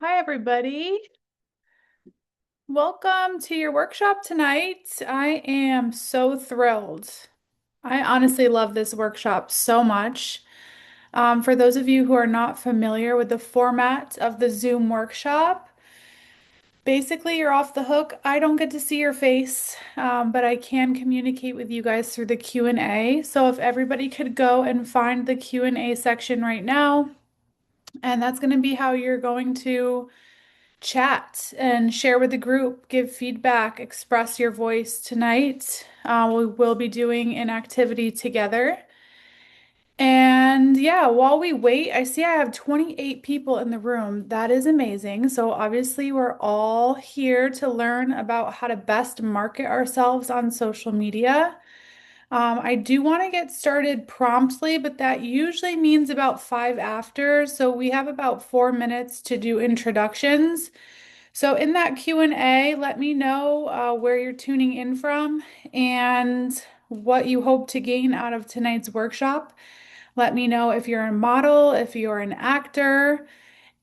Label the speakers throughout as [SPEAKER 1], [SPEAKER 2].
[SPEAKER 1] Hi, everybody. Welcome to your workshop tonight. I am so thrilled. I honestly love this workshop so much. For those of you who are not familiar with the format of the Zoom workshop, basically you're off the hook. I don't get to see your face, but I can communicate with you guys through the Q&A. So if everybody could go and find the Q&A section right now, and that's going to be how you're going to chat and share with the group, give feedback, express your voice tonight. We will be doing an activity together. And yeah, while we wait, I see I have 28 people in the room. That is amazing. So obviously, we're all here to learn about how to best market ourselves on social media. I do want to get started promptly, but that usually means about five after. So we have about 4 minutes to do introductions. So in that Q&A, let me know where you're tuning in from and what you hope to gain out of tonight's workshop. Let me know if you're a model, if you're an actor,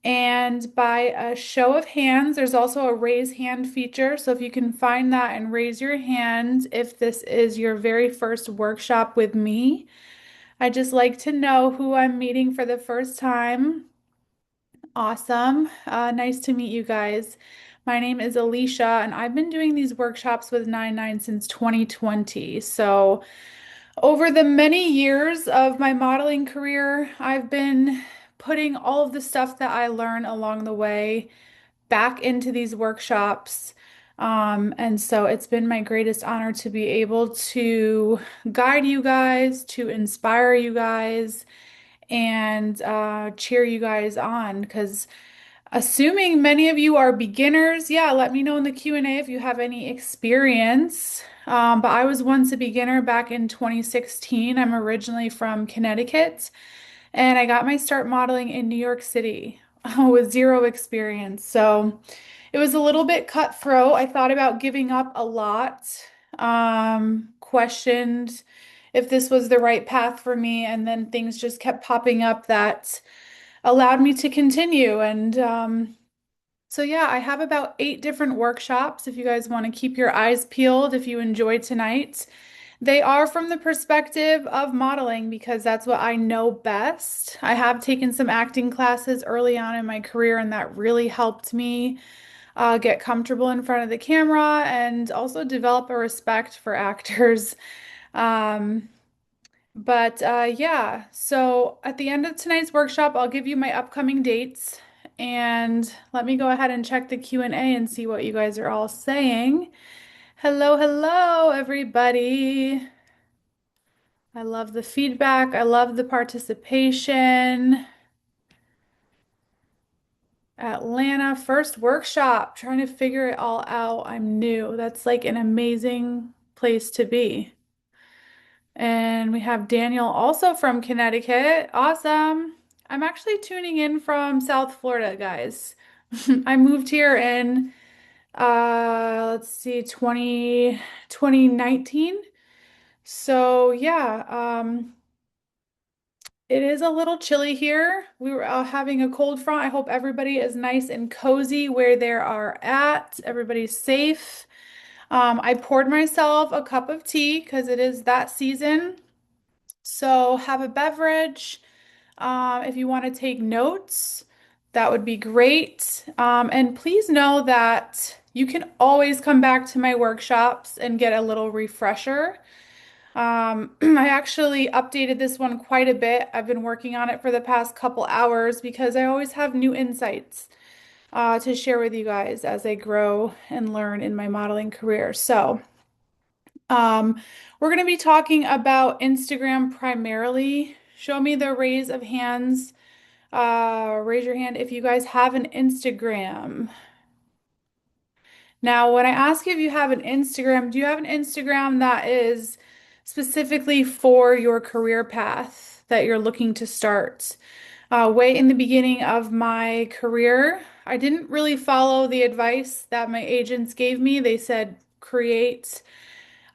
[SPEAKER 1] and by a show of hands, there's also a raise hand feature. So if you can find that and raise your hand if this is your very first workshop with me. I just like to know who I'm meeting for the first time. Awesome. Nice to meet you guys. My name is Alicia, and I've been doing these workshops with 99 since 2020. So, over the many years of my modeling career, I've been putting all of the stuff that I learn along the way back into these workshops. And so it's been my greatest honor to be able to guide you guys, to inspire you guys, and cheer you guys on because assuming many of you are beginners, yeah, let me know in the Q&A if you have any experience. But I was once a beginner back in 2016. I'm originally from Connecticut, and I got my start modeling in New York City with zero experience. So it was a little bit cutthroat. I thought about giving up a lot, questioned if this was the right path for me, and then things just kept popping up that allowed me to continue. And so, yeah, I have about 8 different workshops if you guys want to keep your eyes peeled if you enjoyed tonight. They are from the perspective of modeling because that's what I know best. I have taken some acting classes early on in my career, and that really helped me get comfortable in front of the camera and also develop a respect for actors. Um, but yeah, so at the end of tonight's workshop, I'll give you my upcoming dates. And let me go ahead and check the Q&A and see what you guys are all saying. Hello, hello, everybody. I love the feedback. I love the participation. Atlanta, first workshop, trying to figure it all out. I'm new. That's like an amazing place to be. And we have Daniel also from Connecticut. Awesome. I'm actually tuning in from South Florida, guys. I moved here in let's see, 2019. So yeah, it is a little chilly here. We were having a cold front. I hope everybody is nice and cozy where they are at. Everybody's safe. I poured myself a cup of tea because it is that season. So have a beverage. If you want to take notes, that would be great. And please know that you can always come back to my workshops and get a little refresher. I actually updated this one quite a bit. I've been working on it for the past couple hours because I always have new insights to share with you guys as I grow and learn in my modeling career. So, um, we're going to be talking about Instagram primarily. Show me the raise of hands. Raise your hand if you guys have an Instagram. Now, when I ask you if you have an Instagram, do you have an Instagram that is specifically for your career path that you're looking to start? Way in the beginning of my career, I didn't really follow the advice that my agents gave me. They said create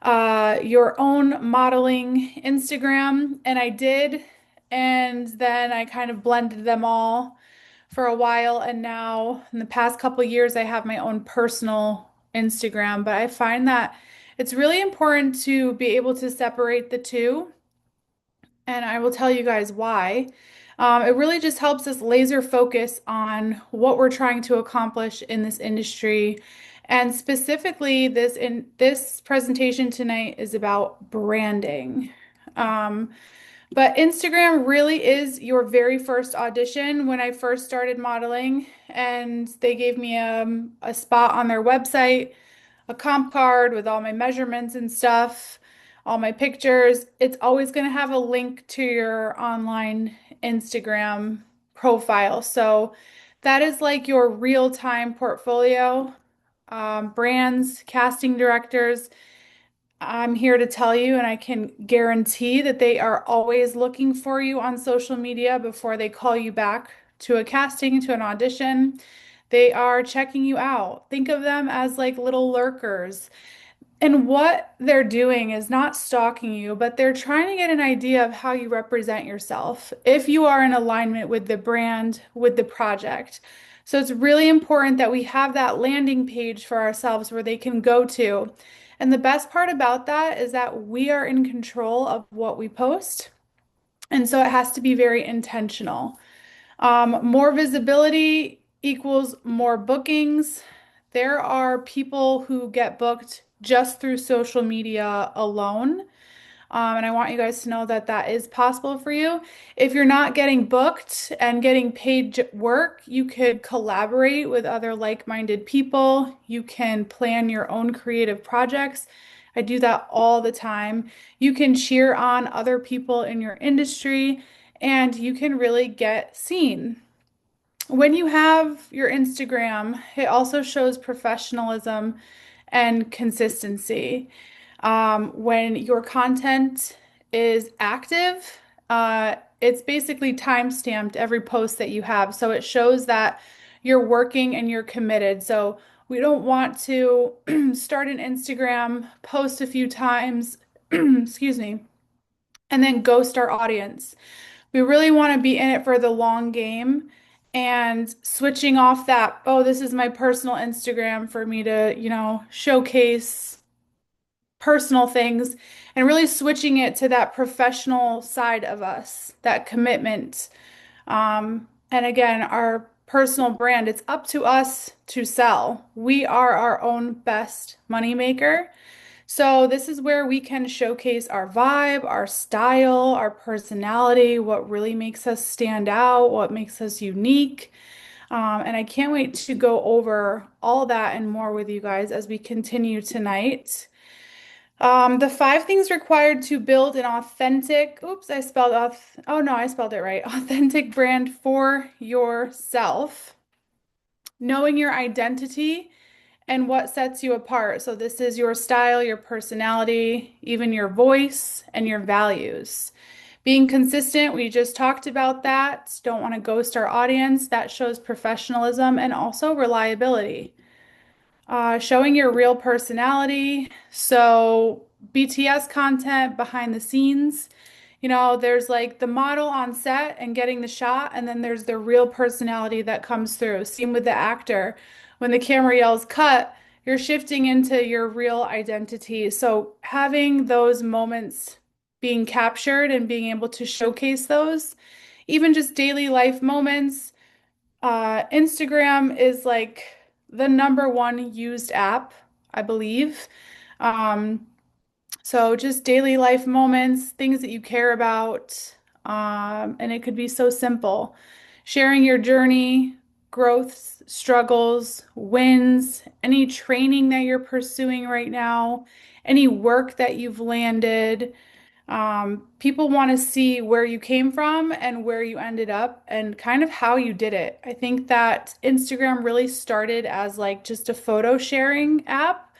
[SPEAKER 1] your own modeling Instagram, and I did. And then I kind of blended them all for a while, and now in the past couple years, I have my own personal Instagram. But I find that it's really important to be able to separate the two, and I will tell you guys why. It really just helps us laser focus on what we're trying to accomplish in this industry. And specifically, this presentation tonight is about branding. Um, but Instagram really is your very first audition. When I first started modeling, and they gave me a spot on their website, a comp card with all my measurements and stuff, all my pictures. It's always going to have a link to your online Instagram profile. So that is like your real-time portfolio. Brands, casting directors, I'm here to tell you, and I can guarantee that they are always looking for you on social media before they call you back to a casting, to an audition. They are checking you out. Think of them as like little lurkers. And what they're doing is not stalking you, but they're trying to get an idea of how you represent yourself, if you are in alignment with the brand, with the project. So it's really important that we have that landing page for ourselves where they can go to. And the best part about that is that we are in control of what we post. And so it has to be very intentional. More visibility equals more bookings. There are people who get booked just through social media alone. And I want you guys to know that that is possible for you. If you're not getting booked and getting paid work, you could collaborate with other like-minded people. You can plan your own creative projects. I do that all the time. You can cheer on other people in your industry, and you can really get seen. When you have your Instagram, it also shows professionalism and consistency. When your content is active, it's basically time-stamped every post that you have. So it shows that you're working and you're committed. So we don't want to start an Instagram, post a few times, excuse me, and then ghost our audience. We really want to be in it for the long game, and switching off that, oh, this is my personal Instagram for me to, showcase personal things, and really switching it to that professional side of us, that commitment. And again, our personal brand, it's up to us to sell. We are our own best moneymaker. So this is where we can showcase our vibe, our style, our personality, what really makes us stand out, what makes us unique. And I can't wait to go over all that and more with you guys as we continue tonight. The 5 things required to build an authentic, oops, I spelled off, oh no, I spelled it right, authentic brand for yourself. Knowing your identity and what sets you apart. So this is your style, your personality, even your voice and your values. Being consistent, we just talked about that. Don't want to ghost our audience. That shows professionalism and also reliability. Showing your real personality. So BTS content behind the scenes. There's like the model on set and getting the shot, and then there's the real personality that comes through. Same with the actor. When the camera yells cut, you're shifting into your real identity. So having those moments being captured and being able to showcase those, even just daily life moments. Instagram is like the number one used app, I believe. Um, so just daily life moments, things that you care about, and it could be so simple. Sharing your journey, growths, struggles, wins, any training that you're pursuing right now, any work that you've landed. People want to see where you came from and where you ended up and kind of how you did it. I think that Instagram really started as like just a photo sharing app,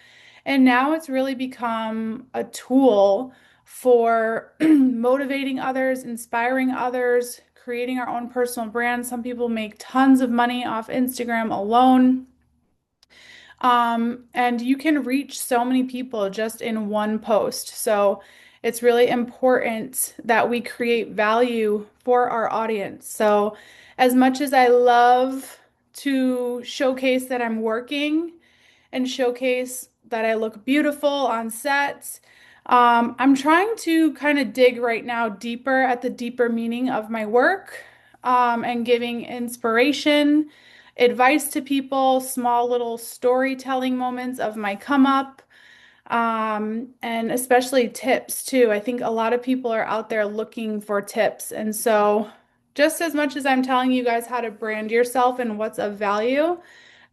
[SPEAKER 1] and now it's really become a tool for motivating others, inspiring others, creating our own personal brand. Some people make tons of money off Instagram alone. And you can reach so many people just in one post. So it's really important that we create value for our audience. So As much as I love to showcase that I'm working and showcase that I look beautiful on set, I'm trying to kind of dig right now deeper at the deeper meaning of my work, and giving inspiration, advice to people, small little storytelling moments of my come up. And especially tips too. I think a lot of people are out there looking for tips. And so, just as much as I'm telling you guys how to brand yourself and what's of value,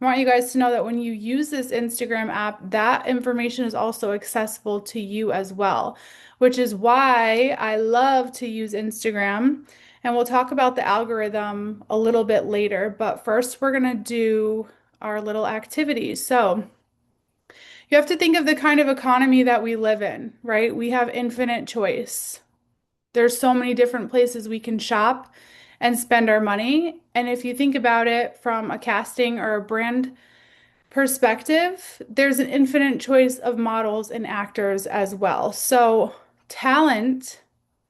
[SPEAKER 1] I want you guys to know that when you use this Instagram app, that information is also accessible to you as well, which is why I love to use Instagram. And we'll talk about the algorithm a little bit later. But first, we're going to do our little activities. So, you have to think of the kind of economy that we live in, right? We have infinite choice. There's so many different places we can shop and spend our money. And if you think about it from a casting or a brand perspective, there's an infinite choice of models and actors as well. So, talent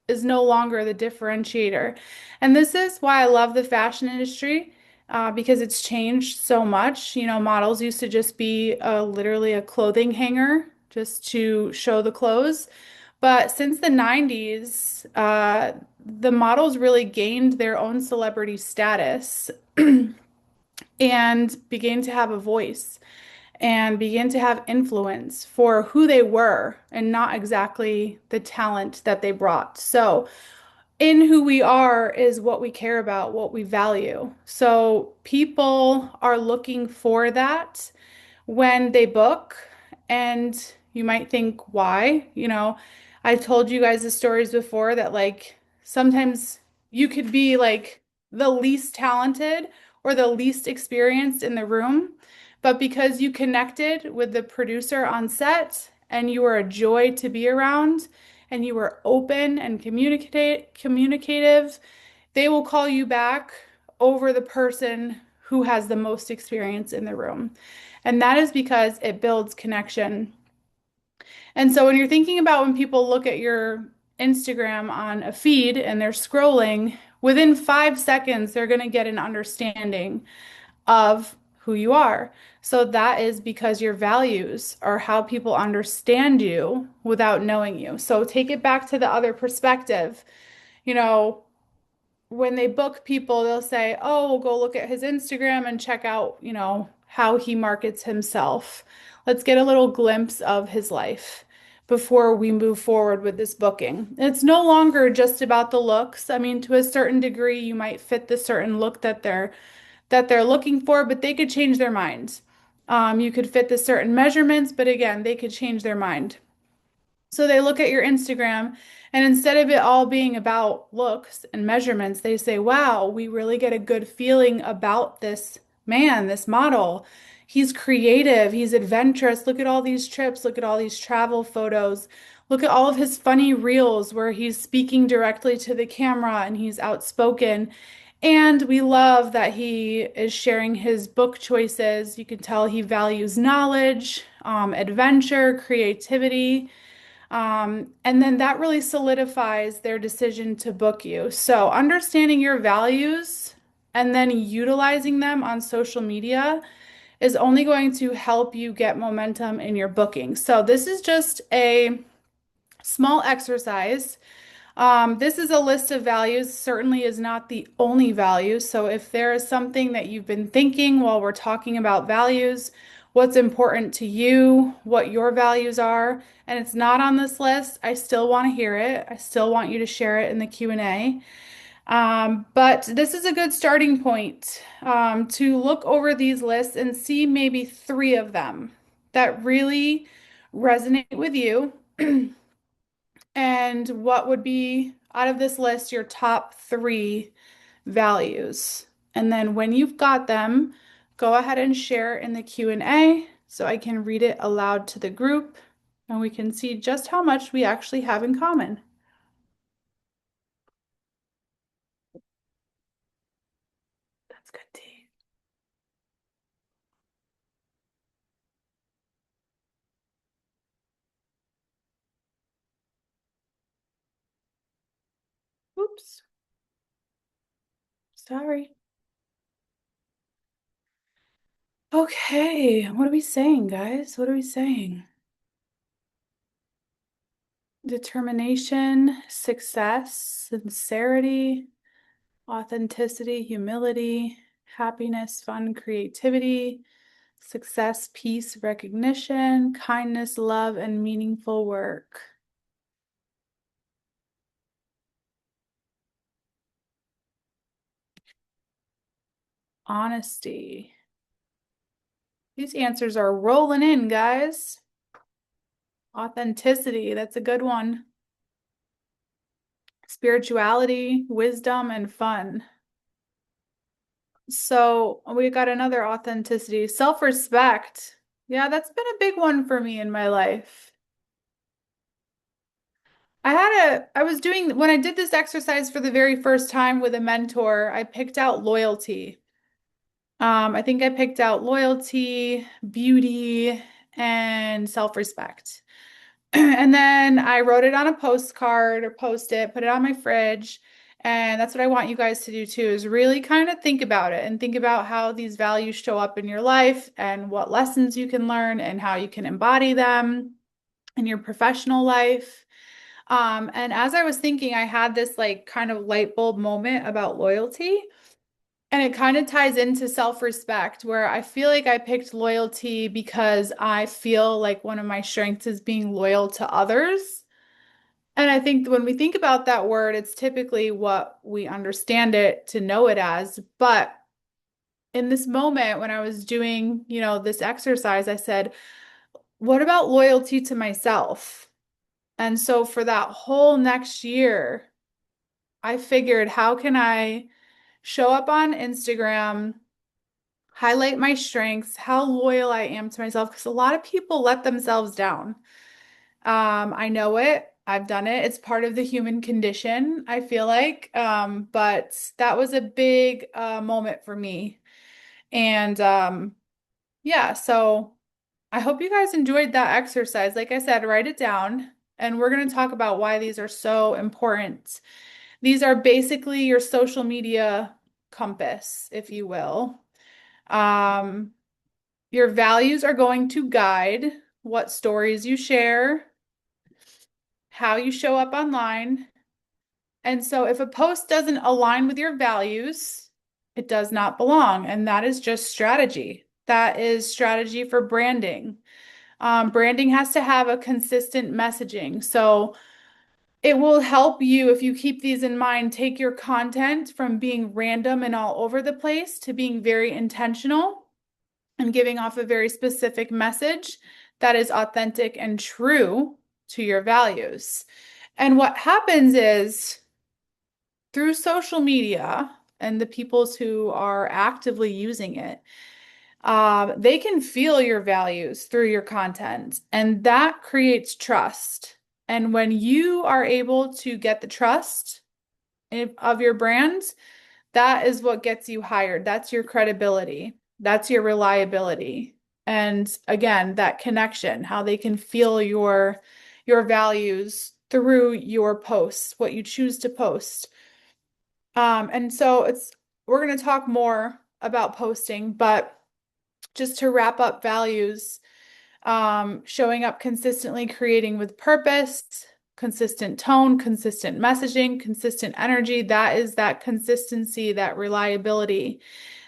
[SPEAKER 1] is no longer the differentiator. And this is why I love the fashion industry, because it's changed so much. You know, models used to just be literally a clothing hanger just to show the clothes. But since the 90s, the models really gained their own celebrity status and began to have a voice and begin to have influence for who they were and not exactly the talent that they brought. So, in who we are is what we care about, what we value. So, people are looking for that when they book, and you might think, why? You know, I've told you guys the stories before that, like, sometimes you could be like the least talented or the least experienced in the room, but because you connected with the producer on set and you were a joy to be around and you were open and communicative, they will call you back over the person who has the most experience in the room. And that is because it builds connection. And so when you're thinking about when people look at your Instagram on a feed and they're scrolling, within 5 seconds, they're going to get an understanding of who you are. So that is because your values are how people understand you without knowing you. So take it back to the other perspective. You know, when they book people, they'll say, "Oh, we'll go look at his Instagram and check out, you know, how he markets himself. Let's get a little glimpse of his life before we move forward with this booking." It's no longer just about the looks. I mean, to a certain degree, you might fit the certain look that they're looking for, but they could change their minds. You could fit the certain measurements, but again, they could change their mind. So they look at your Instagram, and instead of it all being about looks and measurements, they say, wow, we really get a good feeling about this man, this model. He's creative, he's adventurous. Look at all these trips, look at all these travel photos. Look at all of his funny reels where he's speaking directly to the camera and he's outspoken. And we love that he is sharing his book choices. You can tell he values knowledge, adventure, creativity. And then that really solidifies their decision to book you. So, understanding your values and then utilizing them on social media is only going to help you get momentum in your booking. So, this is just a small exercise. This is a list of values, certainly is not the only value. So if there is something that you've been thinking while we're talking about values, what's important to you, what your values are, and it's not on this list, I still want to hear it. I still want you to share it in the Q&A. But this is a good starting point, to look over these lists and see maybe 3 of them that really resonate with you. And what would be out of this list your top 3 values? And then when you've got them, go ahead and share in the Q&A so I can read it aloud to the group and we can see just how much we actually have in common. That's good tea. Oops, sorry. Okay, what are we saying, guys? What are we saying? Determination, success, sincerity, authenticity, humility, happiness, fun, creativity, success, peace, recognition, kindness, love, and meaningful work. Honesty. These answers are rolling in, guys. Authenticity, that's a good one. Spirituality, wisdom, and fun. So we got another authenticity, self-respect. Yeah, that's been a big one for me in my life. I was doing, when I did this exercise for the very first time with a mentor, I picked out loyalty. I think I picked out loyalty, beauty, and self-respect. And then I wrote it on a postcard or post it, put it on my fridge. And that's what I want you guys to do too, is really kind of think about it and think about how these values show up in your life and what lessons you can learn and how you can embody them in your professional life. And as I was thinking, I had this like kind of light bulb moment about loyalty. And it kind of ties into self-respect, where I feel like I picked loyalty because I feel like one of my strengths is being loyal to others. And I think when we think about that word, it's typically what we understand it to know it as. But in this moment, when I was doing, this exercise, I said, what about loyalty to myself? And so for that whole next year, I figured, how can I show up on Instagram, highlight my strengths, how loyal I am to myself? Because a lot of people let themselves down. I know it. I've done it. It's part of the human condition, I feel like. But that was a big moment for me. And yeah, so I hope you guys enjoyed that exercise. Like I said, write it down, and we're going to talk about why these are so important. These are basically your social media compass, if you will. Um, your values are going to guide what stories you share, how you show up online. And so if a post doesn't align with your values, it does not belong. And that is just strategy. That is strategy for branding. Branding has to have a consistent messaging. So it will help you, if you keep these in mind, take your content from being random and all over the place to being very intentional and giving off a very specific message that is authentic and true to your values. And what happens is, through social media and the peoples who are actively using it, they can feel your values through your content, and that creates trust. And when you are able to get the trust of your brands, that is what gets you hired. That's your credibility. That's your reliability. And again, that connection, how they can feel your values through your posts, what you choose to post. And so we're going to talk more about posting, but just to wrap up values, showing up consistently, creating with purpose, consistent tone, consistent messaging, consistent energy. That is that consistency, that reliability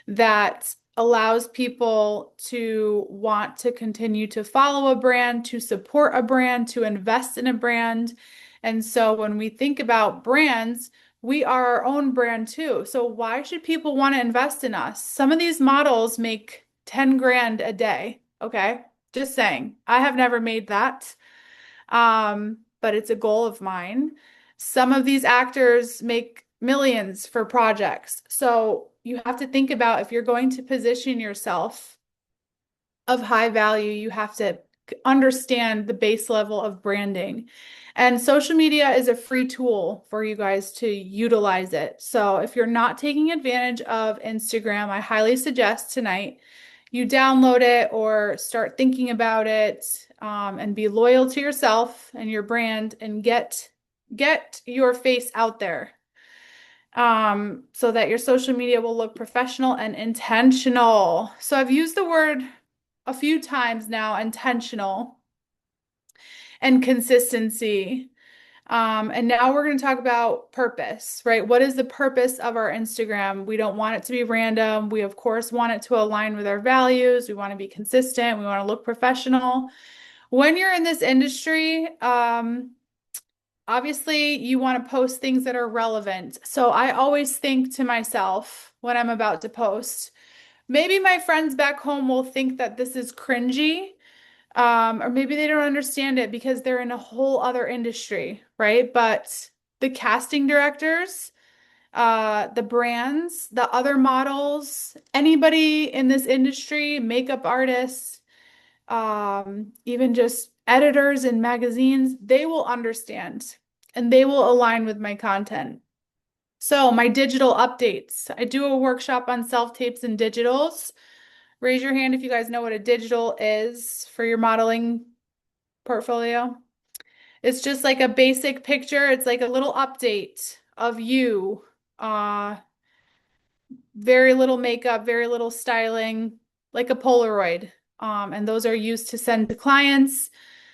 [SPEAKER 1] that allows people to want to continue to follow a brand, to support a brand, to invest in a brand. And so when we think about brands, we are our own brand too. So why should people want to invest in us? Some of these models make 10 grand a day. Okay. Just saying. I have never made that. But it's a goal of mine. Some of these actors make millions for projects. So you have to think about, if you're going to position yourself of high value, you have to understand the base level of branding. And social media is a free tool for you guys to utilize it. So if you're not taking advantage of Instagram, I highly suggest tonight you download it or start thinking about it, and be loyal to yourself and your brand, and get your face out there. so that your social media will look professional and intentional. So I've used the word a few times now, intentional and consistency. And now we're going to talk about purpose, right? What is the purpose of our Instagram? We don't want it to be random. We, of course, want it to align with our values. We want to be consistent. We want to look professional. When you're in this industry, obviously you want to post things that are relevant. So I always think to myself when I'm about to post, maybe my friends back home will think that this is cringy. Or maybe they don't understand it because they're in a whole other industry, right? But the casting directors, the brands, the other models, anybody in this industry, makeup artists, even just editors in magazines, they will understand and they will align with my content. So, my digital updates. I do a workshop on self-tapes and digitals. Raise your hand if you guys know what a digital is for your modeling portfolio. It's just like a basic picture. It's like a little update of you. Uh, very little makeup, very little styling, like a Polaroid. And those are used to send to clients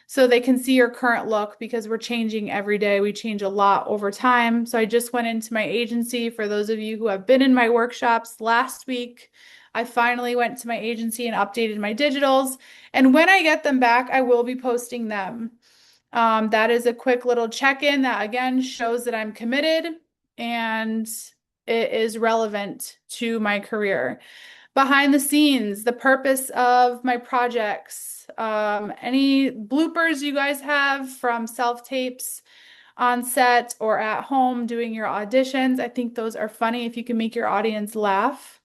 [SPEAKER 1] so they can see your current look because we're changing every day. We change a lot over time. So I just went into my agency. For those of you who have been in my workshops last week, I finally went to my agency and updated my digitals. And when I get them back, I will be posting them. That is a quick little check-in that again shows that I'm committed and it is relevant to my career. Behind the scenes, the purpose of my projects, any bloopers you guys have from self-tapes on set or at home doing your auditions. I think those are funny if you can make your audience laugh.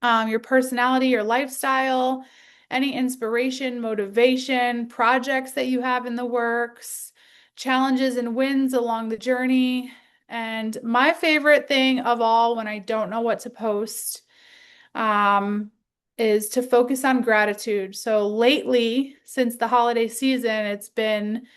[SPEAKER 1] Your personality, your lifestyle, any inspiration, motivation, projects that you have in the works, challenges and wins along the journey. And my favorite thing of all when I don't know what to post, um, is to focus on gratitude. So lately, since the holiday season, it's been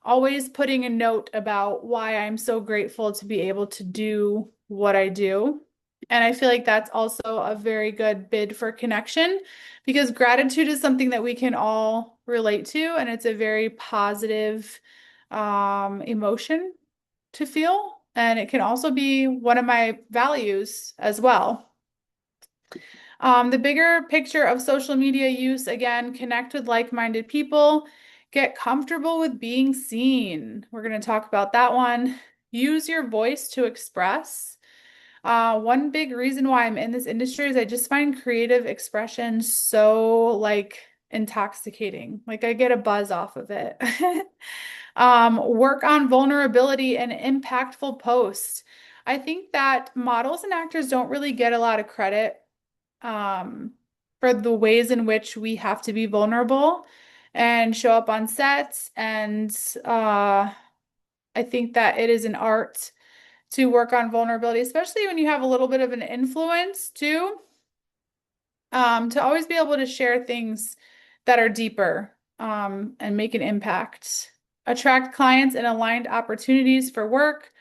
[SPEAKER 1] always putting a note about why I'm so grateful to be able to do what I do. And I feel like that's also a very good bid for connection because gratitude is something that we can all relate to, and it's a very positive emotion to feel. And it can also be one of my values as well. The bigger picture of social media use, again, connect with like-minded people, get comfortable with being seen. We're going to talk about that one. Use your voice to express. One big reason why I'm in this industry is I just find creative expression so like intoxicating. Like I get a buzz off of it. Work on vulnerability and impactful posts. I think that models and actors don't really get a lot of credit um, for the ways in which we have to be vulnerable and show up on sets. And I think that it is an art to work on vulnerability, especially when you have a little bit of an influence too, to always be able to share things that are deeper and make an impact. Attract clients and aligned opportunities for work.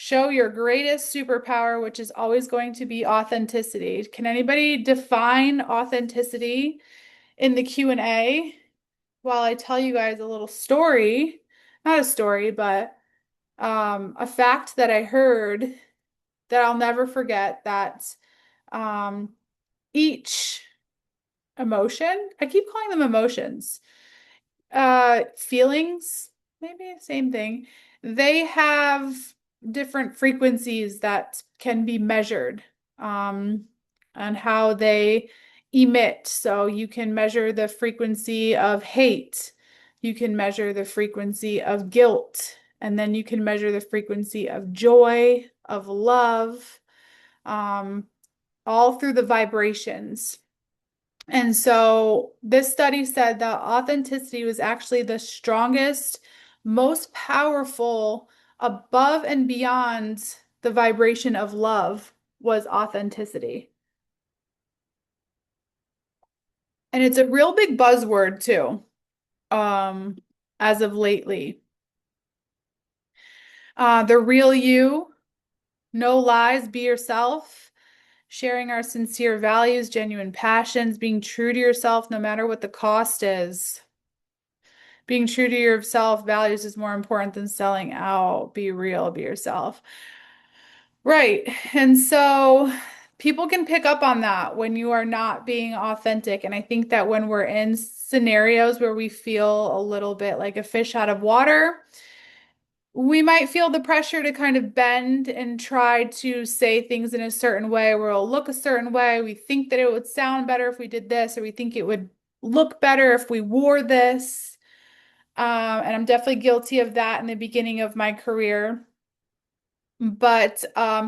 [SPEAKER 1] Show your greatest superpower, which is always going to be authenticity. Can anybody define authenticity in the Q&A while I tell you guys a little story? Not a story, but a fact that I heard that I'll never forget that um, each emotion, I keep calling them emotions, feelings, maybe same thing. They have different frequencies that can be measured and how they emit. So you can measure the frequency of hate, you can measure the frequency of guilt, and then you can measure the frequency of joy, of love, um, all through the vibrations. And so this study said that authenticity was actually the strongest, most powerful, above and beyond the vibration of love was authenticity. And it's a real big buzzword too, um, as of lately. The real you, No lies, be yourself. Sharing our sincere values, genuine passions, being true to yourself no matter what the cost is. Being true to yourself, values is more important than selling out. Be real, be yourself. Right. And so people can pick up on that when you are not being authentic. And I think that when we're in scenarios where we feel a little bit like a fish out of water, we might feel the pressure to kind of bend and try to say things in a certain way where it'll look a certain way. We think that it would sound better if we did this, or we think it would look better if we wore this. And I'm definitely guilty of that in the beginning of my career. But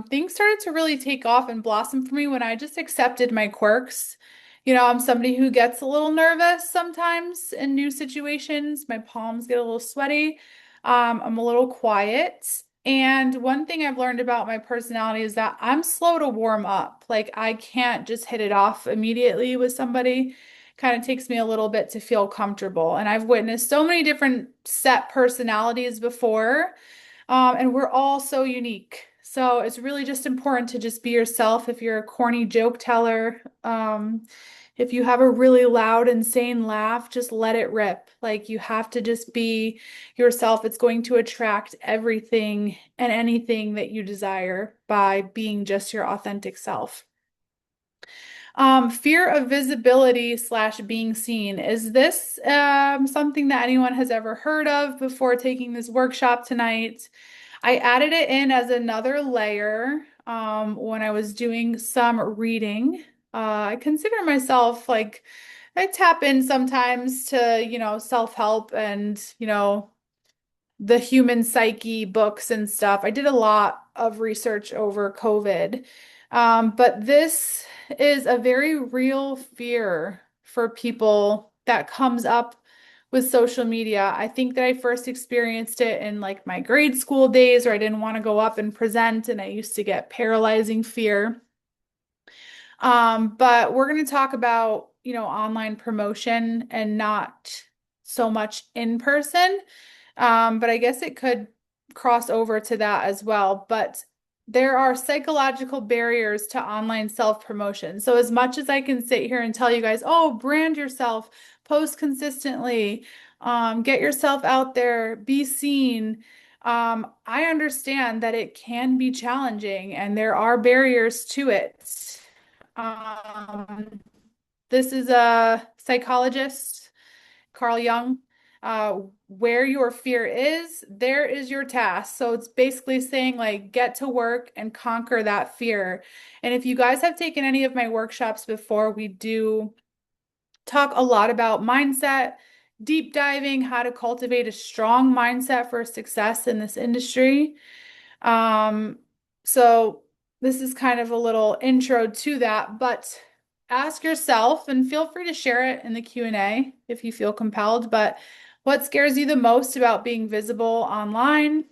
[SPEAKER 1] things started to really take off and blossom for me when I just accepted my quirks. I'm somebody who gets a little nervous sometimes in new situations. My palms get a little sweaty. I'm a little quiet. And one thing I've learned about my personality is that I'm slow to warm up. Like I can't just hit it off immediately with somebody. Kind of takes me a little bit to feel comfortable. And I've witnessed so many different set personalities before. And we're all so unique. So it's really just important to just be yourself. If you're a corny joke teller, if you have a really loud, insane laugh, just let it rip. Like you have to just be yourself. It's going to attract everything and anything that you desire by being just your authentic self. Fear of visibility slash being seen. Is this something that anyone has ever heard of before taking this workshop tonight? I added it in as another layer when I was doing some reading. I consider myself like I tap in sometimes to, self-help and, the human psyche books and stuff. I did a lot of research over COVID. But this is a very real fear for people that comes up with social media. I think that I first experienced it in like my grade school days where I didn't want to go up and present and I used to get paralyzing fear. But we're going to talk about, online promotion and not so much in person. But I guess it could cross over to that as well. But there are psychological barriers to online self-promotion. So as much as I can sit here and tell you guys, oh, brand yourself, post consistently, get yourself out there, be seen. I understand that it can be challenging and there are barriers to it. Um, this is a psychologist, Carl Jung. Where your fear is, there is your task. So it's basically saying, like, get to work and conquer that fear. And if you guys have taken any of my workshops before, we do talk a lot about mindset, deep diving, how to cultivate a strong mindset for success in this industry. Um, so this is kind of a little intro to that, but ask yourself and feel free to share it in the Q&A if you feel compelled, but what scares you the most about being visible online?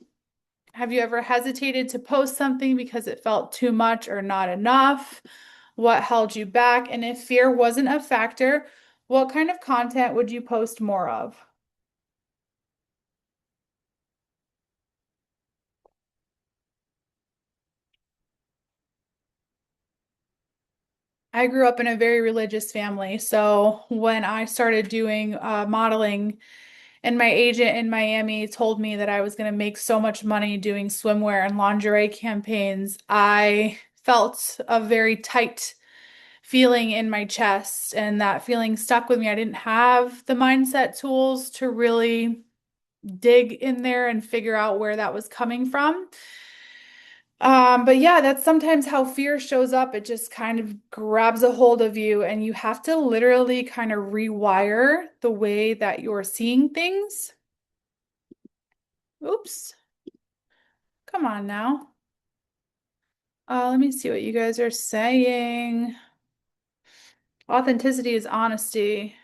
[SPEAKER 1] Have you ever hesitated to post something because it felt too much or not enough? What held you back? And if fear wasn't a factor, what kind of content would you post more of? I grew up in a very religious family. So when I started doing modeling, and my agent in Miami told me that I was going to make so much money doing swimwear and lingerie campaigns, I felt a very tight feeling in my chest, and that feeling stuck with me. I didn't have the mindset tools to really dig in there and figure out where that was coming from. But yeah, that's sometimes how fear shows up. It just kind of grabs a hold of you, and you have to literally kind of rewire the way that you're seeing things. Oops, come on now. Let me see what you guys are saying. Authenticity is honesty,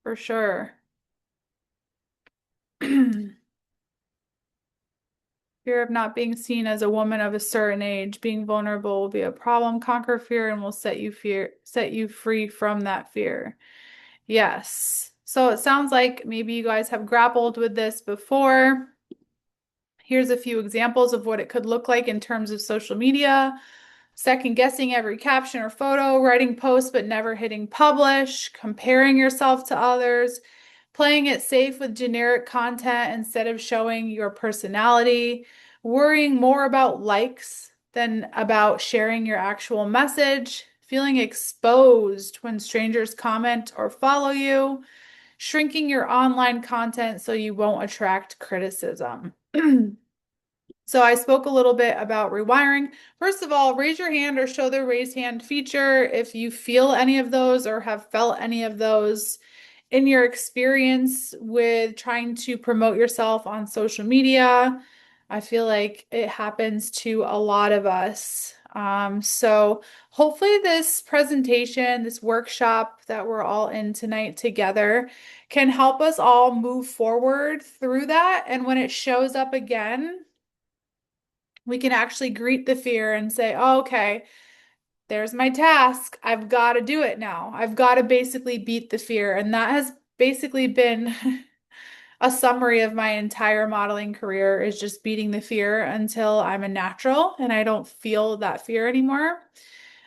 [SPEAKER 1] for sure. Fear of not being seen as a woman of a certain age, being vulnerable will be a problem. Conquer fear and will set you free from that fear. Yes. So it sounds like maybe you guys have grappled with this before. Here's a few examples of what it could look like in terms of social media. Second guessing every caption or photo, writing posts but never hitting publish, comparing yourself to others, playing it safe with generic content instead of showing your personality, worrying more about likes than about sharing your actual message, feeling exposed when strangers comment or follow you, shrinking your online content so you won't attract criticism. So I spoke a little bit about rewiring. First of all, raise your hand or show the raise hand feature if you feel any of those or have felt any of those in your experience with trying to promote yourself on social media. I feel like it happens to a lot of us. So hopefully this presentation, this workshop that we're all in tonight together can help us all move forward through that. And when it shows up again, we can actually greet the fear and say, oh, okay, there's my task. I've got to do it now. I've got to basically beat the fear. And that has basically been a summary of my entire modeling career is just beating the fear until I'm a natural and I don't feel that fear anymore.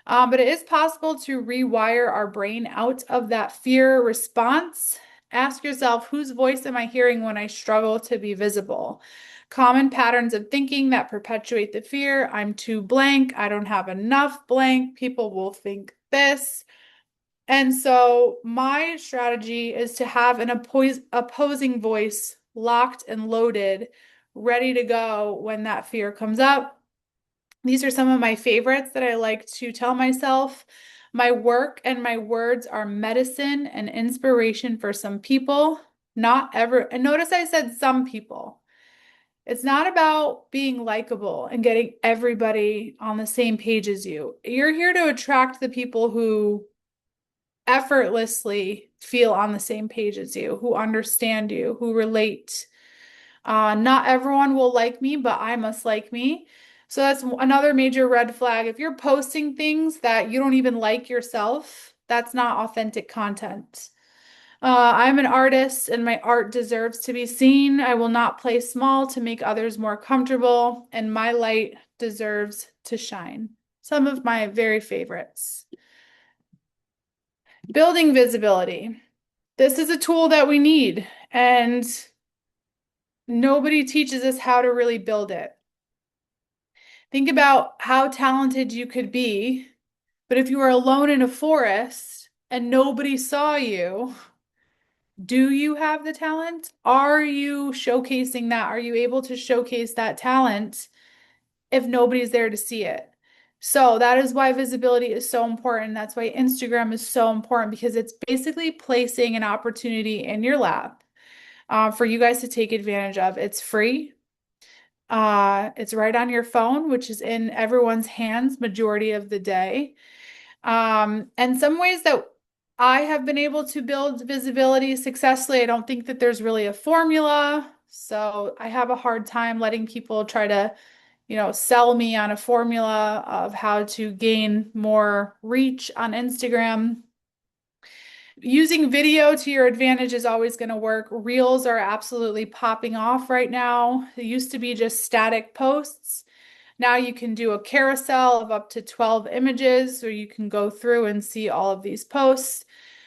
[SPEAKER 1] But it is possible to rewire our brain out of that fear response. Ask yourself, whose voice am I hearing when I struggle to be visible? Common patterns of thinking that perpetuate the fear. I'm too blank. I don't have enough blank. People will think this. And so my strategy is to have an opposing voice locked and loaded, ready to go when that fear comes up. These are some of my favorites that I like to tell myself. My work and my words are medicine and inspiration for some people, not ever. And notice I said some people. It's not about being likable and getting everybody on the same page as you. You're here to attract the people who effortlessly feel on the same page as you, who understand you, who relate. Not everyone will like me, but I must like me. So that's another major red flag. If you're posting things that you don't even like yourself, that's not authentic content. I'm an artist and my art deserves to be seen. I will not play small to make others more comfortable, and my light deserves to shine. Some of my very favorites. Building visibility. This is a tool that we need, and nobody teaches us how to really build it. Think about how talented you could be, but if you were alone in a forest and nobody saw you, do you have the talent? Are you showcasing that? Are you able to showcase that talent if nobody's there to see it? So that is why visibility is so important. That's why Instagram is so important because it's basically placing an opportunity in your lap for you guys to take advantage of. It's free. It's right on your phone, which is in everyone's hands majority of the day. And some ways that I have been able to build visibility successfully, I don't think that there's really a formula. So I have a hard time letting people try to, sell me on a formula of how to gain more reach on Instagram. Using video to your advantage is always going to work. Reels are absolutely popping off right now. It used to be just static posts. Now you can do a carousel of up to 12 images, or you can go through and see all of these posts.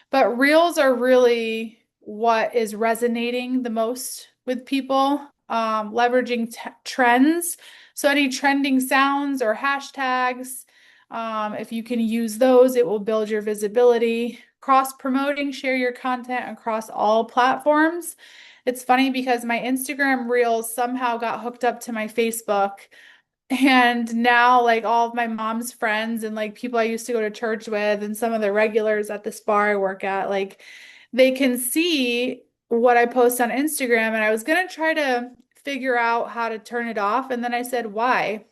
[SPEAKER 1] But reels are really what is resonating the most with people, leveraging trends. So any trending sounds or hashtags, if you can use those, it will build your visibility. Cross-promoting, share your content across all platforms. It's funny because my Instagram reels somehow got hooked up to my Facebook. And now, like all of my mom's friends and like people I used to go to church with, and some of the regulars at the spa I work at, like they can see what I post on Instagram. And I was going to try to figure out how to turn it off. And then I said, why?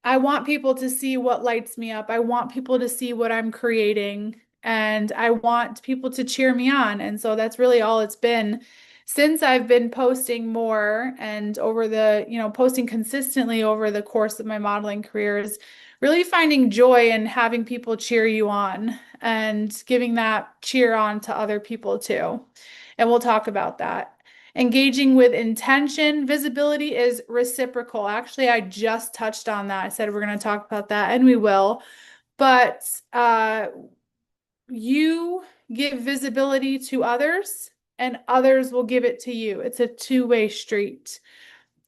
[SPEAKER 1] I want people to see what lights me up. I want people to see what I'm creating. And I want people to cheer me on. And so that's really all it's been since I've been posting more and posting consistently over the course of my modeling career is really finding joy in having people cheer you on and giving that cheer on to other people too. And we'll talk about that. Engaging with intention. Visibility is reciprocal. Actually, I just touched on that. I said we're going to talk about that, and we will. But you give visibility to others, and others will give it to you. It's a two-way street.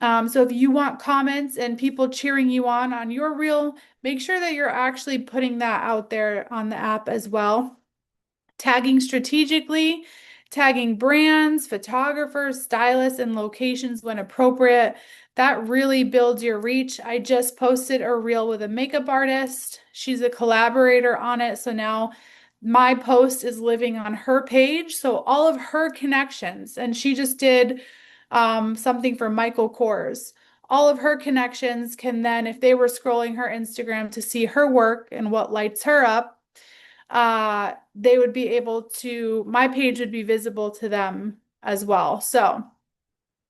[SPEAKER 1] So if you want comments and people cheering you on your reel, make sure that you're actually putting that out there on the app as well. Tagging strategically, tagging brands, photographers, stylists, and locations when appropriate. That really builds your reach. I just posted a reel with a makeup artist. She's a collaborator on it. So now my post is living on her page. So all of her connections, and she just did something for Michael Kors. All of her connections can then, if they were scrolling her Instagram to see her work and what lights her up, they would be able to, my page would be visible to them as well. So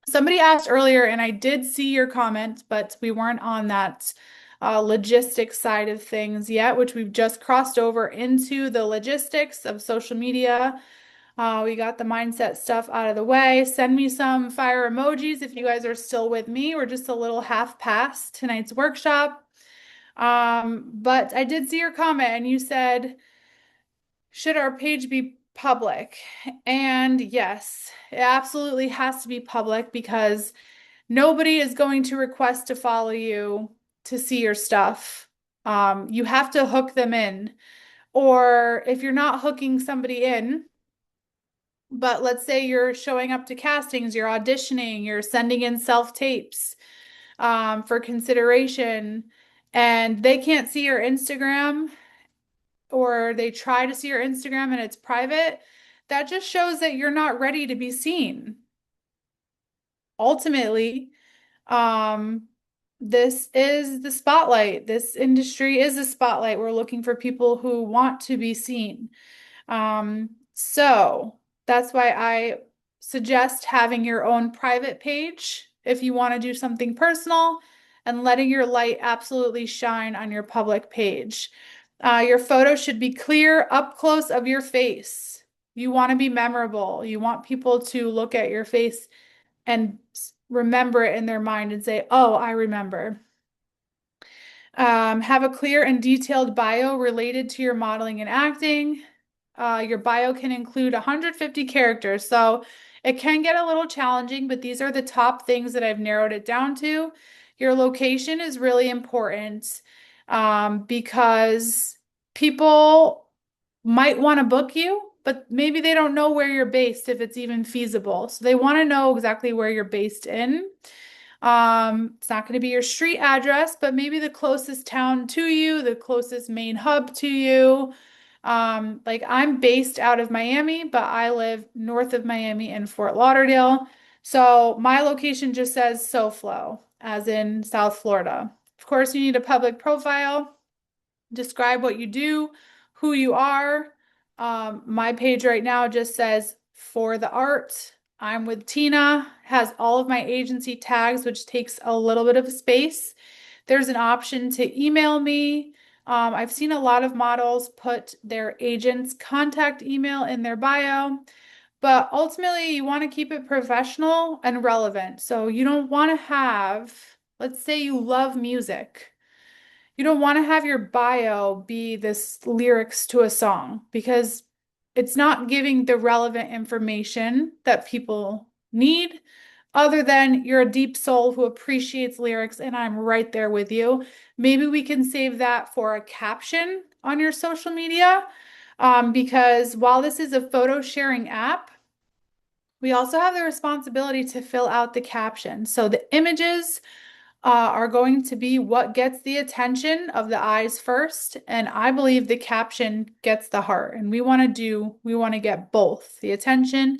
[SPEAKER 1] somebody asked earlier, and I did see your comment, but we weren't on that logistics side of things yet, which we've just crossed over into the logistics of social media. We got the mindset stuff out of the way. Send me some fire emojis if you guys are still with me. We're just a little half past tonight's workshop. But I did see your comment, and you said, should our page be public? And yes, it absolutely has to be public because nobody is going to request to follow you to see your stuff. You have to hook them in. Or if you're not hooking somebody in, but let's say you're showing up to castings, you're auditioning, you're sending in self-tapes for consideration, and they can't see your Instagram, or they try to see your Instagram and it's private, that just shows that you're not ready to be seen. Ultimately, um, this is the spotlight. This industry is a spotlight. We're looking for people who want to be seen. So that's why I suggest having your own private page if you want to do something personal and letting your light absolutely shine on your public page. Your photo should be clear, up close of your face. You want to be memorable. You want people to look at your face and remember it in their mind and say, oh, I remember. Have a clear and detailed bio related to your modeling and acting. Your bio can include 150 characters, so it can get a little challenging, but these are the top things that I've narrowed it down to. Your location is really important because people might want to book you, but maybe they don't know where you're based, if it's even feasible. So they want to know exactly where you're based in. It's not going to be your street address, but maybe the closest town to you, the closest main hub to you. Like I'm based out of Miami, but I live north of Miami in Fort Lauderdale. So my location just says SoFlo, as in South Florida. Of course, you need a public profile. Describe what you do, who you are. My page right now just says for the art. I'm with Tina, has all of my agency tags, which takes a little bit of space. There's an option to email me. I've seen a lot of models put their agent's contact email in their bio, but ultimately you want to keep it professional and relevant. So you don't want to have, let's say you love music. You don't want to have your bio be this lyrics to a song because it's not giving the relevant information that people need, other than you're a deep soul who appreciates lyrics and I'm right there with you. Maybe we can save that for a caption on your social media because while this is a photo sharing app, we also have the responsibility to fill out the caption. So the images are going to be what gets the attention of the eyes first. And I believe the caption gets the heart. And we want to get both the attention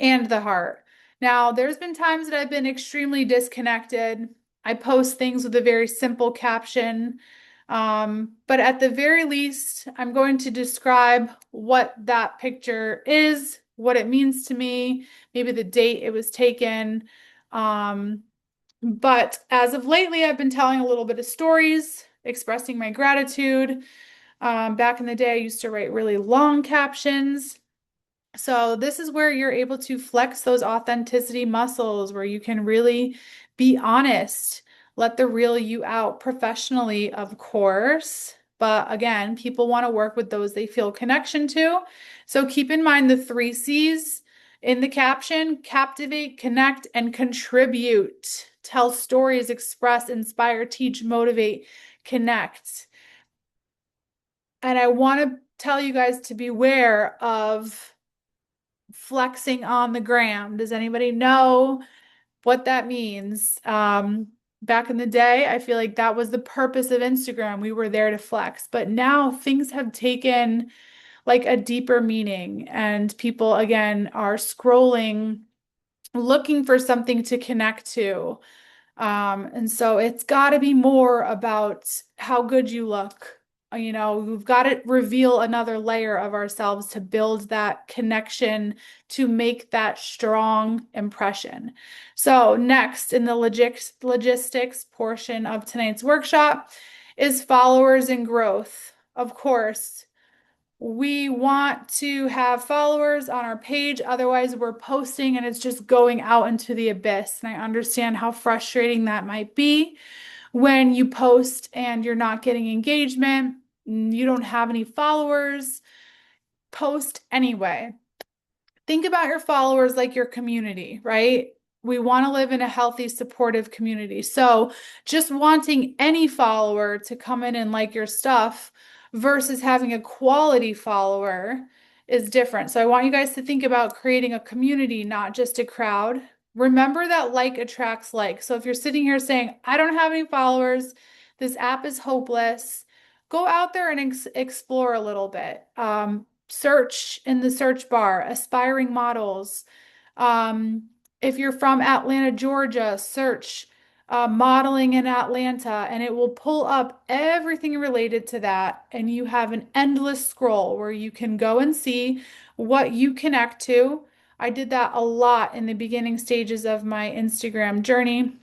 [SPEAKER 1] and the heart. Now, there's been times that I've been extremely disconnected. I post things with a very simple caption. But at the very least, I'm going to describe what that picture is, what it means to me, maybe the date it was taken. But as of lately, I've been telling a little bit of stories, expressing my gratitude. Back in the day, I used to write really long captions. So this is where you're able to flex those authenticity muscles, where you can really be honest, let the real you out professionally, of course. But again, people want to work with those they feel connection to. So keep in mind the three C's in the caption: captivate, connect, and contribute. Tell stories, express, inspire, teach, motivate, connect. And I want to tell you guys to beware of flexing on the gram. Does anybody know what that means? Back in the day, I feel like that was the purpose of Instagram. We were there to flex, but now things have taken like a deeper meaning, and people again are scrolling, looking for something to connect to. And so it's got to be more about how good you look. We've got to reveal another layer of ourselves to build that connection, to make that strong impression. So, next in the logistics portion of tonight's workshop is followers and growth. Of course, we want to have followers on our page. Otherwise, we're posting and it's just going out into the abyss. And I understand how frustrating that might be when you post and you're not getting engagement, you don't have any followers. Post anyway. Think about your followers like your community, right? We want to live in a healthy, supportive community. So, just wanting any follower to come in and like your stuff versus having a quality follower is different. So, I want you guys to think about creating a community, not just a crowd. Remember that like attracts like. So, if you're sitting here saying, I don't have any followers, this app is hopeless, go out there and explore a little bit. Search in the search bar, aspiring models. Um, if you're from Atlanta, Georgia, search modeling in Atlanta, and it will pull up everything related to that. And you have an endless scroll where you can go and see what you connect to. I did that a lot in the beginning stages of my Instagram journey,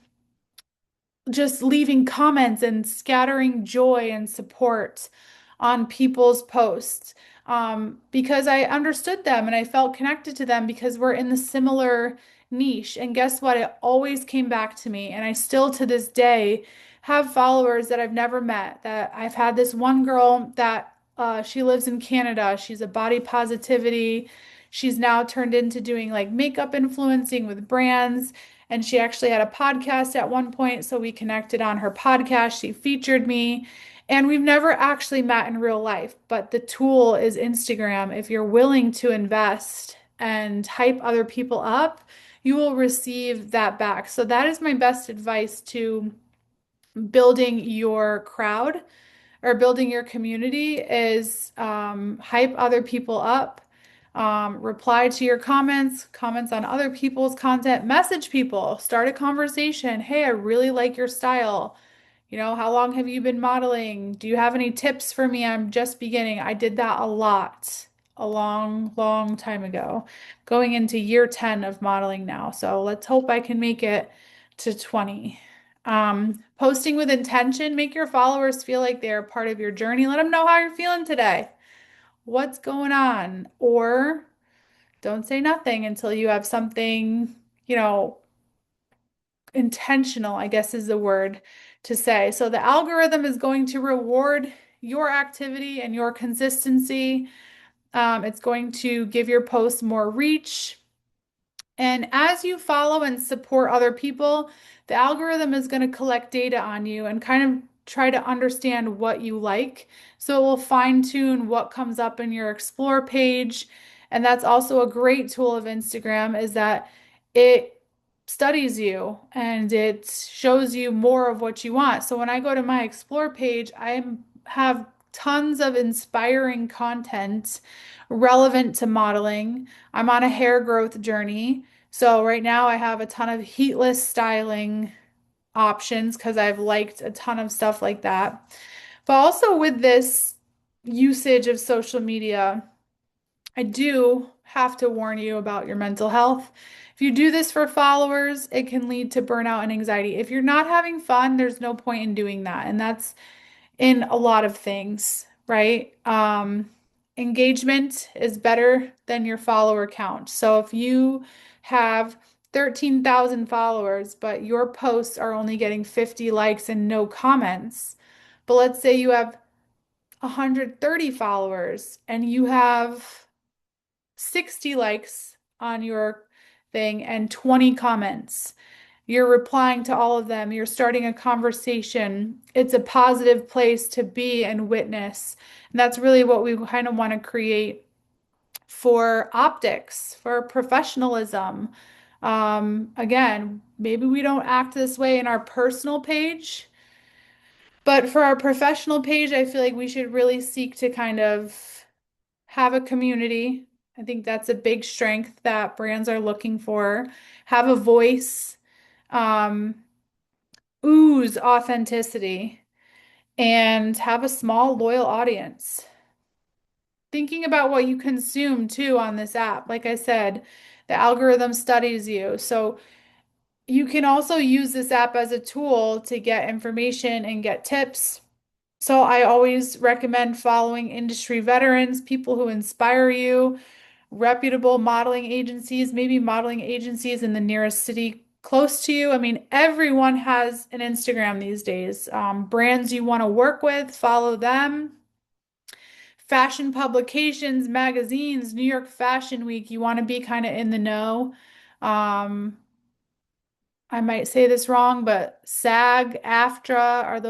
[SPEAKER 1] just leaving comments and scattering joy and support on people's posts, because I understood them and I felt connected to them because we're in the similar niche. And guess what? It always came back to me. And I still to this day have followers that I've never met. That I've had this one girl that she lives in Canada. She's a body positivity. She's now turned into doing like makeup influencing with brands. And she actually had a podcast at one point, so we connected on her podcast. She featured me, and we've never actually met in real life. But the tool is Instagram. If you're willing to invest and hype other people up, you will receive that back. So, that is my best advice to building your crowd or building your community is hype other people up, reply to your comments on other people's content, message people, start a conversation. Hey, I really like your style. How long have you been modeling? Do you have any tips for me? I'm just beginning. I did that a lot, a long, long time ago, going into year 10 of modeling now. So let's hope I can make it to 20. Posting with intention, make your followers feel like they're part of your journey. Let them know how you're feeling today. What's going on? Or don't say nothing until you have something, you know, intentional, I guess is the word to say. So the algorithm is going to reward your activity and your consistency. It's going to give your posts more reach. And as you follow and support other people, the algorithm is going to collect data on you and kind of try to understand what you like. So it will fine tune what comes up in your explore page. And that's also a great tool of Instagram is that it studies you and it shows you more of what you want. So when I go to my explore page, I have tons of inspiring content relevant to modeling. I'm on a hair growth journey. So right now I have a ton of heatless styling options because I've liked a ton of stuff like that. But also with this usage of social media, I do have to warn you about your mental health. If you do this for followers, it can lead to burnout and anxiety. If you're not having fun, there's no point in doing that. And that's in a lot of things, right? engagement is better than your follower count. So if you have 13,000 followers, but your posts are only getting 50 likes and no comments, but let's say you have 130 followers and you have 60 likes on your thing and 20 comments. You're replying to all of them. You're starting a conversation. It's a positive place to be and witness. And that's really what we kind of want to create for optics, for professionalism. Again, maybe we don't act this way in our personal page, but for our professional page, I feel like we should really seek to kind of have a community. I think that's a big strength that brands are looking for. Have a voice, um, ooze authenticity, and have a small, loyal audience. Thinking about what you consume too on this app. Like I said, the algorithm studies you. So you can also use this app as a tool to get information and get tips. So I always recommend following industry veterans, people who inspire you, reputable modeling agencies, maybe modeling agencies in the nearest city close to you. I mean, everyone has an Instagram these days. Brands you want to work with, follow them. Fashion publications, magazines, New York Fashion Week, you want to be kind of in the know. Um, I might say this wrong, but SAG, AFTRA, are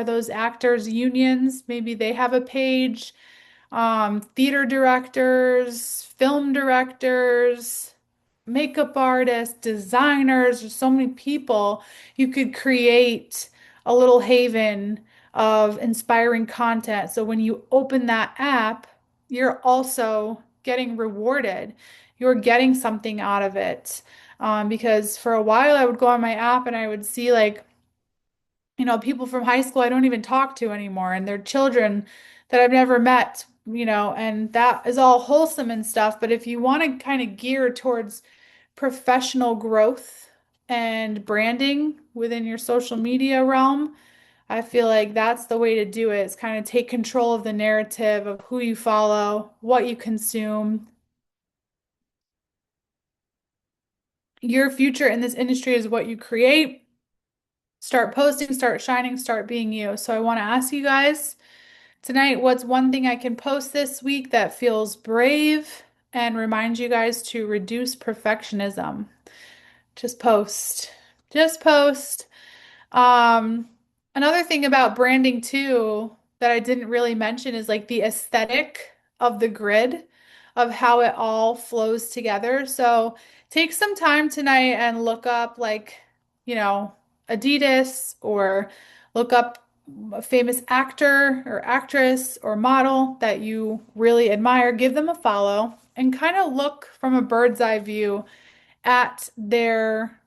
[SPEAKER 1] those actors unions? Maybe they have a page. Theater directors, film directors, makeup artists, designers, there's so many people. You could create a little haven of inspiring content. So when you open that app, you're also getting rewarded. You're getting something out of it. Because for a while I would go on my app and I would see like people from high school I don't even talk to anymore, and their children that I've never met, and that is all wholesome and stuff. But if you want to kind of gear towards professional growth and branding within your social media realm, I feel like that's the way to do it. Is kind of take control of the narrative of who you follow, what you consume. Your future in this industry is what you create. Start posting, start shining, start being you. So I want to ask you guys tonight, what's one thing I can post this week that feels brave and remind you guys to reduce perfectionism? Just post. Just post. Um, Another thing about branding too that I didn't really mention is like the aesthetic of the grid of how it all flows together. So take some time tonight and look up like, you know, Adidas, or look up a famous actor or actress or model that you really admire. Give them a follow and kind of look from a bird's eye view at their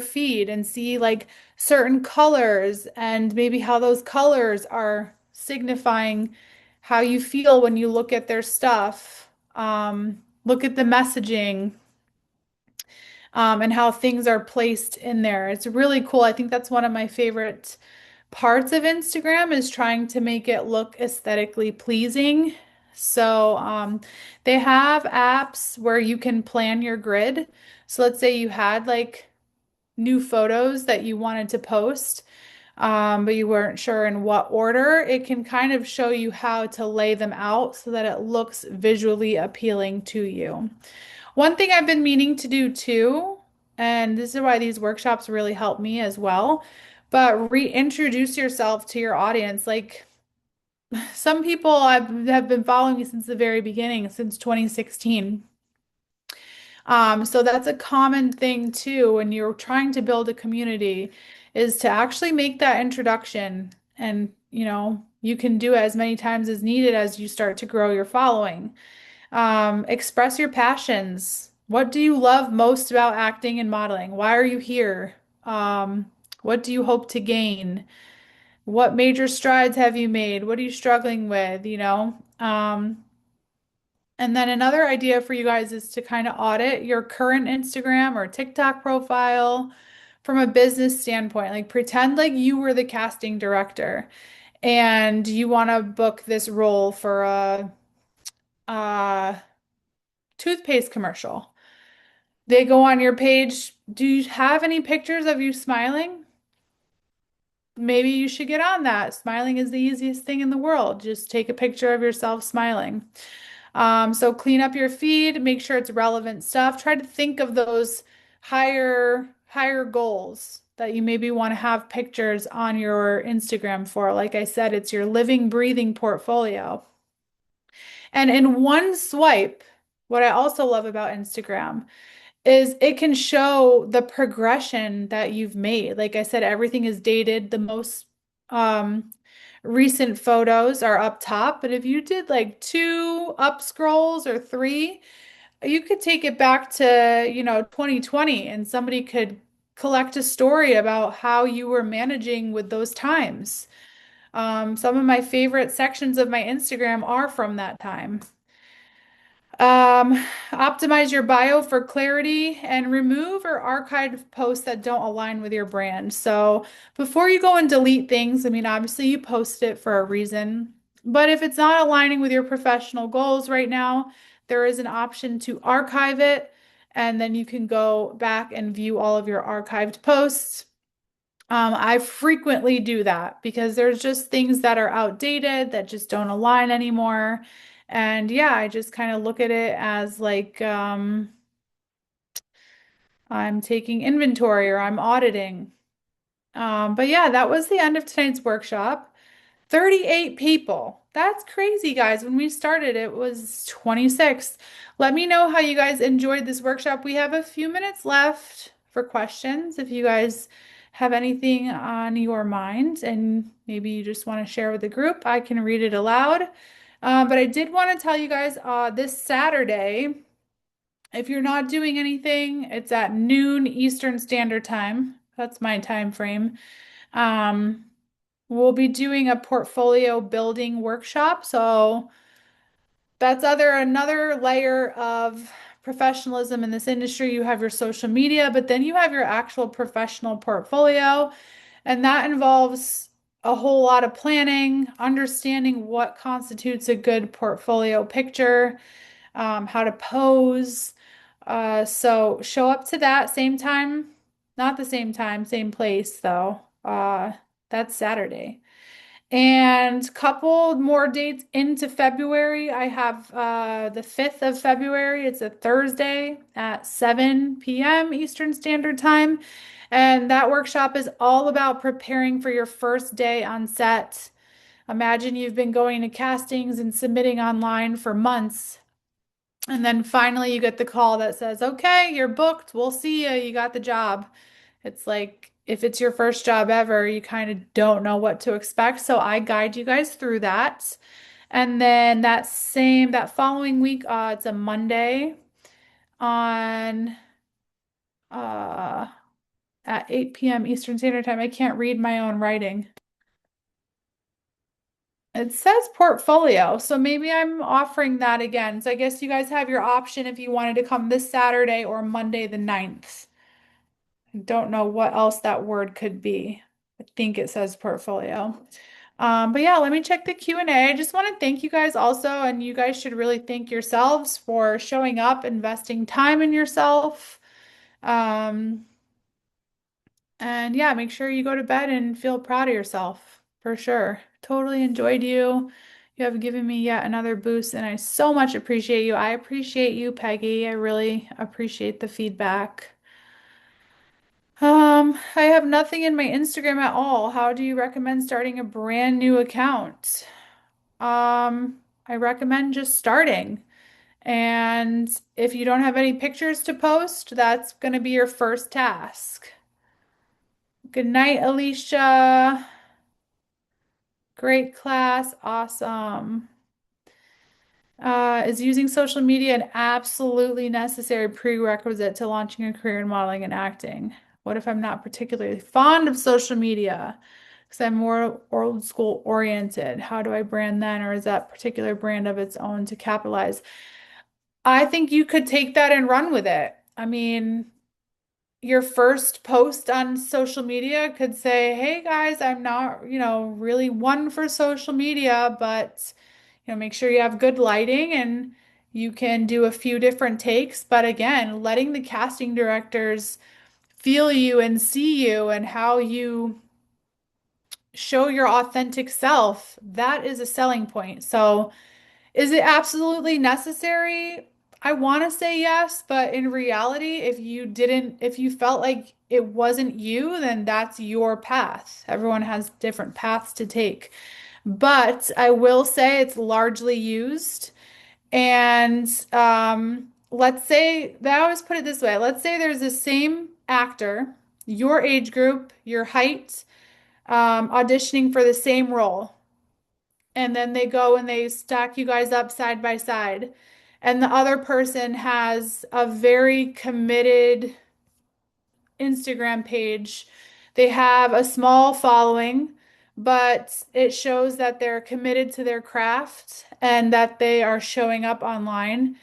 [SPEAKER 1] feed and see like certain colors and maybe how those colors are signifying how you feel when you look at their stuff. Look at the messaging, and how things are placed in there. It's really cool. I think that's one of my favorite parts of Instagram is trying to make it look aesthetically pleasing. So, they have apps where you can plan your grid. So let's say you had like new photos that you wanted to post, but you weren't sure in what order. It can kind of show you how to lay them out so that it looks visually appealing to you. One thing I've been meaning to do too, and this is why these workshops really help me as well, but reintroduce yourself to your audience. Like some people have been following me since the very beginning, since 2016. So that's a common thing too when you're trying to build a community is to actually make that introduction, and you can do it as many times as needed as you start to grow your following. Express your passions. What do you love most about acting and modeling? Why are you here? What do you hope to gain? What major strides have you made? What are you struggling with? And then another idea for you guys is to kind of audit your current Instagram or TikTok profile from a business standpoint. Like pretend like you were the casting director and you want to book this role for a toothpaste commercial. They go on your page. Do you have any pictures of you smiling? Maybe you should get on that. Smiling is the easiest thing in the world. Just take a picture of yourself smiling. So clean up your feed, make sure it's relevant stuff. Try to think of those higher goals that you maybe want to have pictures on your Instagram for. Like I said, it's your living, breathing portfolio. And in one swipe, what I also love about Instagram is it can show the progression that you've made. Like I said, everything is dated. The most um, recent photos are up top, but if you did like two up scrolls or three, you could take it back to, 2020 and somebody could collect a story about how you were managing with those times. Some of my favorite sections of my Instagram are from that time. Optimize your bio for clarity and remove or archive posts that don't align with your brand. So before you go and delete things, I mean, obviously you post it for a reason, but if it's not aligning with your professional goals right now, there is an option to archive it, and then you can go back and view all of your archived posts. I frequently do that because there's just things that are outdated that just don't align anymore. And yeah, I just kind of look at it as like I'm taking inventory or I'm auditing. But yeah, that was the end of tonight's workshop. 38 people. That's crazy, guys. When we started, it was 26. Let me know how you guys enjoyed this workshop. We have a few minutes left for questions. If you guys have anything on your mind and maybe you just want to share with the group, I can read it aloud. But I did want to tell you guys this Saturday, if you're not doing anything, it's at noon Eastern Standard Time. That's my time frame. Um, We'll be doing a portfolio building workshop. So that's another layer of professionalism in this industry. You have your social media, but then you have your actual professional portfolio, and that involves a whole lot of planning, understanding what constitutes a good portfolio picture, how to pose. So show up to that same time, not the same time, same place though. That's Saturday. And couple more dates into February. I have the 5th of February. It's a Thursday at 7 p.m. Eastern Standard Time. And that workshop is all about preparing for your first day on set. Imagine you've been going to castings and submitting online for months. And then finally you get the call that says, okay, you're booked. We'll see you. You got the job. It's like if it's your first job ever, you kind of don't know what to expect. So I guide you guys through that. And then that following week, it's a Monday on uh at 8 p.m. Eastern Standard Time. I can't read my own writing. It says portfolio, so maybe I'm offering that again. So I guess you guys have your option if you wanted to come this Saturday or Monday the 9th. I don't know what else that word could be. I think it says portfolio. But yeah, let me check the Q&A. I just want to thank you guys also, and you guys should really thank yourselves for showing up, investing time in yourself. Um, and yeah, make sure you go to bed and feel proud of yourself for sure. Totally enjoyed you. You have given me yet another boost, and I so much appreciate you. I appreciate you, Peggy. I really appreciate the feedback. I have nothing in my Instagram at all. How do you recommend starting a brand new account? I recommend just starting. And if you don't have any pictures to post, that's going to be your first task. Good night, Alicia. Great class. Awesome. Is using social media an absolutely necessary prerequisite to launching a career in modeling and acting? What if I'm not particularly fond of social media? Because I'm more old school oriented. How do I brand then, or is that particular brand of its own to capitalize? I think you could take that and run with it. I mean, your first post on social media could say, "Hey guys, I'm not, really one for social media, but make sure you have good lighting and you can do a few different takes." But again, letting the casting directors feel you and see you and how you show your authentic self, that is a selling point. So, is it absolutely necessary? I want to say yes, but in reality, if you felt like it wasn't you, then that's your path. Everyone has different paths to take. But I will say it's largely used. And let's say that I always put it this way. Let's say there's the same actor, your age group, your height, auditioning for the same role. And then they go and they stack you guys up side by side. And the other person has a very committed Instagram page. They have a small following, but it shows that they're committed to their craft and that they are showing up online.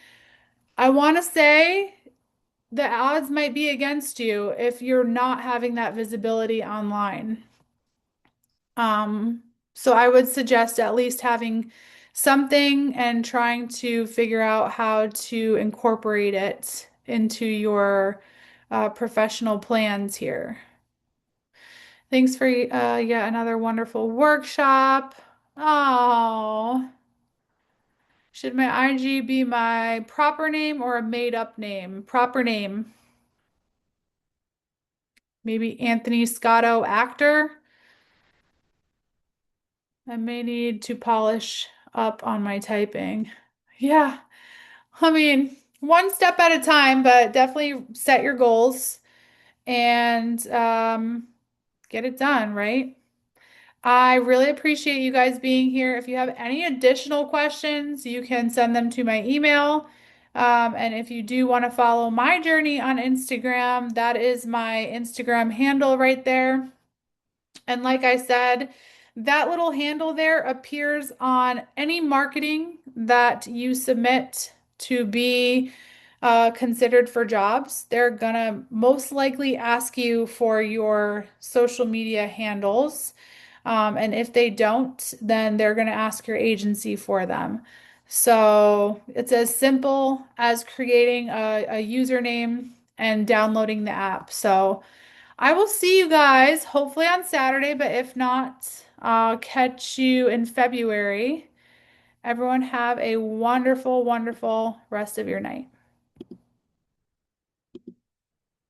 [SPEAKER 1] I want to say the odds might be against you if you're not having that visibility online. Um, so I would suggest at least having something and trying to figure out how to incorporate it into your professional plans here. Thanks for yet another wonderful workshop. Oh, should my IG be my proper name or a made up name? Proper name. Maybe Anthony Scotto, actor. I may need to polish up on my typing. Yeah, I mean, one step at a time, but definitely set your goals and get it done, right? I really appreciate you guys being here. If you have any additional questions, you can send them to my email. And if you do want to follow my journey on Instagram, that is my Instagram handle right there. And like I said, that little handle there appears on any marketing that you submit to be considered for jobs. They're gonna most likely ask you for your social media handles. And if they don't, then they're gonna ask your agency for them. So it's as simple as creating a username and downloading the app. So I will see you guys hopefully on Saturday, but if not, I'll catch you in February. Everyone have a wonderful, wonderful rest of your night.